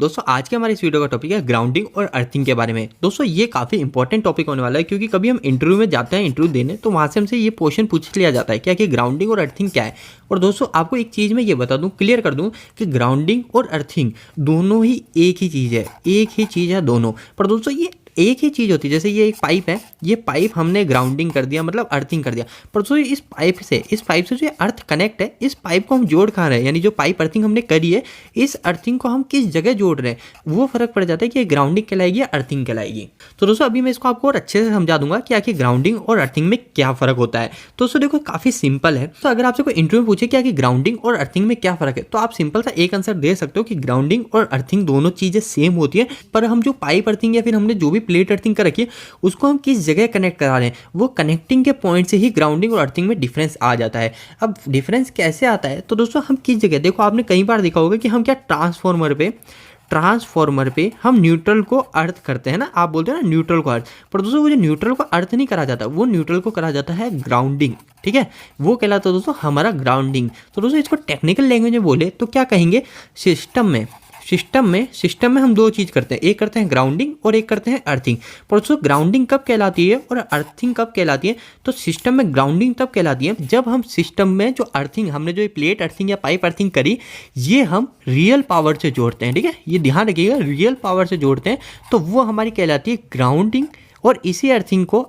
दोस्तों आज के हमारे इस वीडियो का टॉपिक है ग्राउंडिंग और अर्थिंग के बारे में। दोस्तों ये काफ़ी इंपॉर्टेंट टॉपिक होने वाला है क्योंकि कभी हम इंटरव्यू में जाते हैं इंटरव्यू देने तो वहाँ से हमसे ये क्वेश्चन पूछ लिया जाता है क्या कि ग्राउंडिंग और अर्थिंग क्या है। और दोस्तों आपको एक चीज़ मैं ये बता दूं, क्लियर कर दूं कि ग्राउंडिंग और अर्थिंग दोनों ही एक ही चीज़ है, एक ही चीज़ है दोनों। पर दोस्तों ये एक ही चीज़ होती है, जैसे ये एक पाइप है, ये पाइप हमने ग्राउंडिंग कर दिया मतलब अर्थिंग कर दिया। पर दोस्तों इस पाइप से जो अर्थ कनेक्ट है, इस पाइप को हम जोड़ कहाँ रहे हैं, यानी जो पाइप अर्थिंग हमने करी है इस अर्थिंग को हम किस जगह जोड़ रहे हैं वो फर्क पड़ जाता है कि ग्राउंडिंग कहलाएगी या अर्थिंग कहलाएगी। तो दोस्तों अभी मैं इसको आपको और अच्छे से समझा दूंगा कि आखिर ग्राउंडिंग और अर्थिंग में क्या फ़र्क होता है। तो दोस्तों देखो काफ़ी सिंपल है। तो अगर आपसे कोई इंटरव्यू पूछे कि आखिर ग्राउंडिंग और अर्थिंग में क्या फ़र्क है तो आप सिंपल सा एक आंसर दे सकते हो कि ग्राउंडिंग और अर्थिंग दोनों चीज़ें सेम होती है, पर हम जो पाइप अर्थिंग या फिर हमने जो भी प्लेट अर्थिंग कर रखी है उसको हम किस जगह कनेक्ट करा रहे हैं, वो कनेक्टिंग के पॉइंट से ही ग्राउंडिंग और अर्थिंग में डिफरेंस आ जाता है। अब डिफरेंस कैसे आता है तो दोस्तों हम किस जगह, देखो आपने कई बार देखा होगा कि हम क्या ट्रांसफॉर्मर पे हम न्यूट्रल को अर्थ करते हैं ना, आप बोलते हैं ना न्यूट्रल को अर्थ। पर दोस्तों वो जो न्यूट्रल को अर्थ नहीं करा जाता, वो न्यूट्रल को करा जाता है ग्राउंडिंग, ठीक है, वो कहलाता है दोस्तों हमारा ग्राउंडिंग। तो दोस्तों इसको टेक्निकल लैंग्वेज में बोले तो क्या कहेंगे, सिस्टम में हम दो चीज़ करते हैं, एक करते हैं ग्राउंडिंग और एक करते हैं अर्थिंग। पर दोस्तों ग्राउंडिंग कब कहलाती है और अर्थिंग कब कहलाती है, तो सिस्टम में ग्राउंडिंग तब कहलाती है जब हम सिस्टम में जो अर्थिंग हमने जो प्लेट अर्थिंग या पाइप अर्थिंग करी ये हम रियल पावर से जोड़ते हैं, ठीक है, ये ध्यान रखिएगा, रियल पावर से जोड़ते हैं तो वो हमारी कहलाती है ग्राउंडिंग। और इसी अर्थिंग को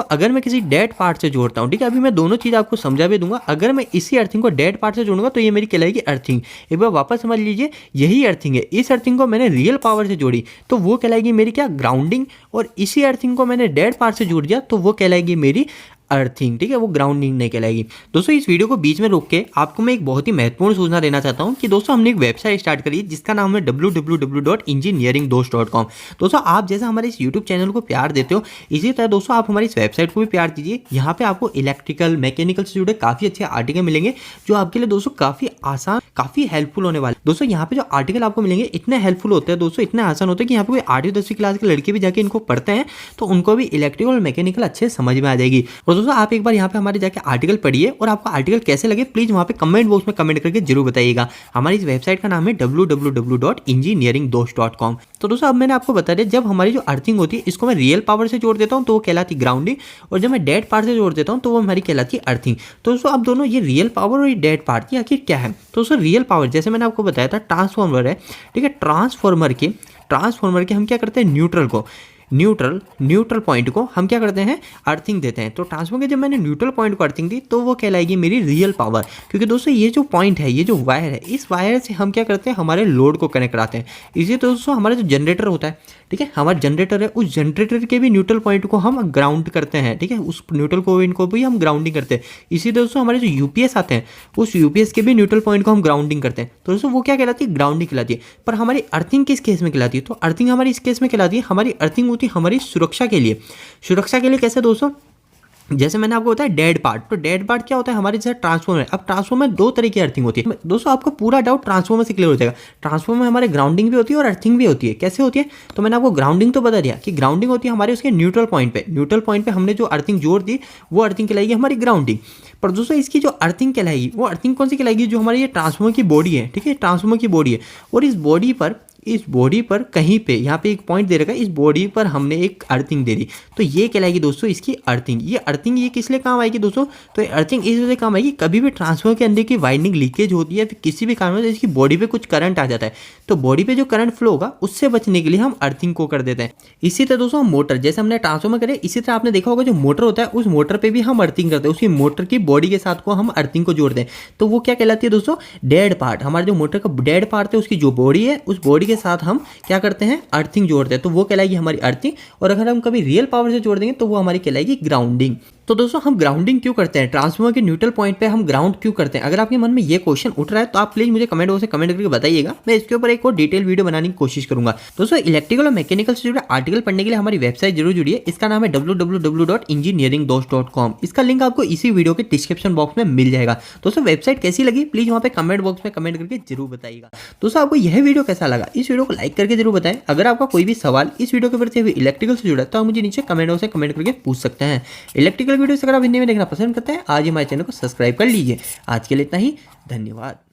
अगर मैं किसी डेड पार्ट से जोड़ता हूँ, ठीक है, अभी मैं दोनों चीज़ आपको समझा भी दूंगा। अगर मैं इसी अर्थिंग को डेड पार्ट से जोड़ूंगा तो ये मेरी कहलाएगी अर्थिंग। एक बार वापस समझ लीजिए, यही अर्थिंग है, इस अर्थिंग को मैंने रियल पावर से जोड़ी तो वो कहलाएगी मेरी क्या, ग्राउंडिंग। और इसी अर्थिंग को मैंने डेड पार्ट से जोड़ दिया तो वो कहलाएगी मेरी अर्थिंग, ठीक है, वो ग्राउंडिंग नहीं कहलाएगी। दोस्तों इस वीडियो को बीच में रोक के आपको मैं एक बहुत ही महत्वपूर्ण सूचना देना चाहता हूं कि दोस्तों हमने एक वेबसाइट स्टार्ट करी जिसका नाम है www.engineeringdost.com। दोस्तों आप जैसा हमारे इस यूट्यूब चैनल को प्यार देते हो इसी तरह दोस्तों आप हमारी इस वेबसाइट को भी प्यार दीजिए। यहाँ पे आपको इलेक्ट्रिकल मैकेनिकल से जुड़े काफ़ी अच्छे आर्टिकल मिलेंगे जो आपके लिए दोस्तों काफ़ी आसान, काफ़ी हेल्पफुल होने वाले। दोस्तों यहाँ पे जो आर्टिकल आपको मिलेंगे इतने हेल्पफुल होते हैं दोस्तों, इतने आसान होते हैं कि यहाँ पे कोई 8वीं 10वीं क्लास के लड़के भी जाके इनको पढ़ते हैं तो उनको भी इलेक्ट्रिकल और मैकेनिकल अच्छे समझ में आ जाएगी। और दोस्तों आप एक बार यहाँ पे हमारे जाके आर्टिकल पढ़िए और आपको आर्टिकल कैसे लगे प्लीज वहाँ पे कमेंट बॉक्स में कमेंट करके जरूर बताइएगा। हमारी इस वेबसाइट का नाम है www.engineeringdost.com। तो दोस्तों अब मैंने आपको बता दिया, जब हमारी जो अर्थिंग होती है इसको मैं रियल पावर से जोड़ देता हूँ तो वो कहलाती ग्राउंडिंग, और जब मैं डेड पार्ट से जोड़ देता हूँ तो वो हमारी कहलाती है अर्थिंग। तो दोस्तों अब दोनों ये रियल पावर और ये डेड पार्ट ये आखिर क्या है, तो दोस्तों रियल पावर जैसे मैंने आपको बताया था ट्रांसफॉर्मर है, ठीक है, ट्रांसफॉर्मर के हम क्या करते हैं, न्यूट्रल पॉइंट को हम क्या करते हैं, अर्थिंग देते हैं। तो ट्रांसफॉर्मर के जब मैंने न्यूट्रल पॉइंट को अर्थिंग दी तो वो कहलाएगी मेरी रियल पावर, क्योंकि दोस्तों ये जो पॉइंट है, ये जो वायर है, इस वायर से हम क्या करते हैं, हमारे लोड को कनेक्ट कराते हैं। इसी तो दोस्तों हमारा जो जनरेटर होता है, ठीक है, हमारा जनरेटर है, उस जनरेटर के भी न्यूट्रल पॉइंट को हम ग्राउंड करते हैं, ठीक है, उस न्यूट्रल पॉइंट को भी हम ग्राउंडिंग करते हैं। इसी दोस्तों हमारे जो यूपीएस आते हैं उस यूपीएस के भी न्यूट्रल पॉइंट को हम ग्राउंडिंग करते हैं। तो दोस्तों वो क्या कहलाती है, ग्राउंडिंग कहलाती है। पर हमारी अर्थिंग किस केस में कहलाती है, तो अर्थिंग हमारी इस केस में कहलाती है, हमारी अर्थिंग होती है हमारी सुरक्षा के लिए कैसे दोस्तों, जैसे मैंने आपको बताया डेड पार्ट, तो डेड पार्ट क्या होता है, हमारे जैसे ट्रांसफॉर्मर है। अब ट्रांसफॉर्मर में दो तरह की अर्थिंग होती है दोस्तों, आपको पूरा डाउट ट्रांसफॉर्मर से क्लियर हो जाएगा। ट्रांसफॉर्मर में हमारे ग्राउंडिंग भी होती है और अर्थिंग भी होती है। कैसे होती है, तो मैंने आपको ग्राउंडिंग तो बता दिया कि ग्राउंडिंग होती है हमारे उसके न्यूट्रल पॉइंट पे हमने जो अर्थिंग जोड़ दी वो अर्थिंग कहलाएगी हमारी ग्राउंडिंग। पर दोस्तों इसकी जो अर्थिंग कहलाएगी वो अर्थिंग कौन सी कहलाएगी, जो हमारी ये ट्रांसफॉर्मर की बॉडी है, ठीक है, ट्रांसफॉर्मर की बॉडी है, और इस बॉडी पर कहीं पे यहाँ पे एक पॉइंट दे रखा है, इस बॉडी पर हमने एक अर्थिंग दे दी तो ये कहलाएगी दोस्तों इसकी अर्थिंग। ये किस लिए काम आएगी दोस्तों, तो अर्थिंग इस वजह से काम आएगी, कभी भी ट्रांसफॉर्मर के अंदर की वाइंडिंग लीकेज होती है, फिर किसी भी कारण से इसकी बॉडी पे कुछ करंट आ जाता है तो बॉडी पे जो करंट फ्लो होगा उससे बचने के लिए हम अर्थिंग को कर देते हैं। इसी तरह दोस्तों मोटर, जैसे हमने ट्रांसफॉर्मर करे इसी तरह आपने देखा होगा जो मोटर होता है उस मोटर पे भी हम अर्थिंग करते हैं, उसी मोटर की बॉडी के साथ को हम अर्थिंग को जोड़ते हैं। तो वो क्या कहलाती है दोस्तों, डेड पार्ट। हमारे जो मोटर का डेड पार्ट है उसकी जो बॉडी है उस बॉडी के साथ हम क्या करते हैं, अर्थिंग जोड़ते हैं, तो वो कहलाएगी हमारी अर्थिंग। और अगर हम कभी रियल पावर से जोड़ देंगे तो वो हमारी कहलाएगी ग्राउंडिंग। तो दोस्तों हम ग्राउंडिंग क्यों करते हैं, ट्रांसफॉर्मर के न्यूट्रल पॉइंट पे हम ग्राउंड क्यों करते हैं, अगर आपके मन में ये क्वेश्चन उठ रहा है तो आप प्लीज मुझे कमेंट बॉक्स में कमेंट करके बताइएगा, मैं इसके ऊपर एक और डिटेल वीडियो बनाने की कोशिश करूंगा। दोस्तों इलेक्ट्रिकल और मैकेनिकल से जुड़े आर्टिकल पढ़ने के लिए हमारी वेबसाइट जरूर जुड़िए, इसका नाम है www.engineeringdost.com। इसका लिंक आपको इसी वीडियो के डिस्क्रिप्शन बॉक्स में मिल जाएगा। दोस्तों वेबसाइट कैसी लगी प्लीज वहाँ पे कमेंट बॉक्स में कमेंट करके जरूर बताइएगा। दोस्तों आपको यह वीडियो कैसा लगा, इस वीडियो को लाइक करके जरूर बताएं। अगर आपका कोई भी सवाल इस वीडियो के प्रति इलेक्ट्रिकल से जुड़ा तो आप मुझे नीचे कमेंट बॉक्स में कमेंट करके पूछ सकते हैं। इलेक्ट्रिकल वीडियो अगर आप हिंदी में देखना पसंद करते हैं आज हमारे चैनल को सब्सक्राइब कर लीजिए। आज के लिए इतना ही, धन्यवाद।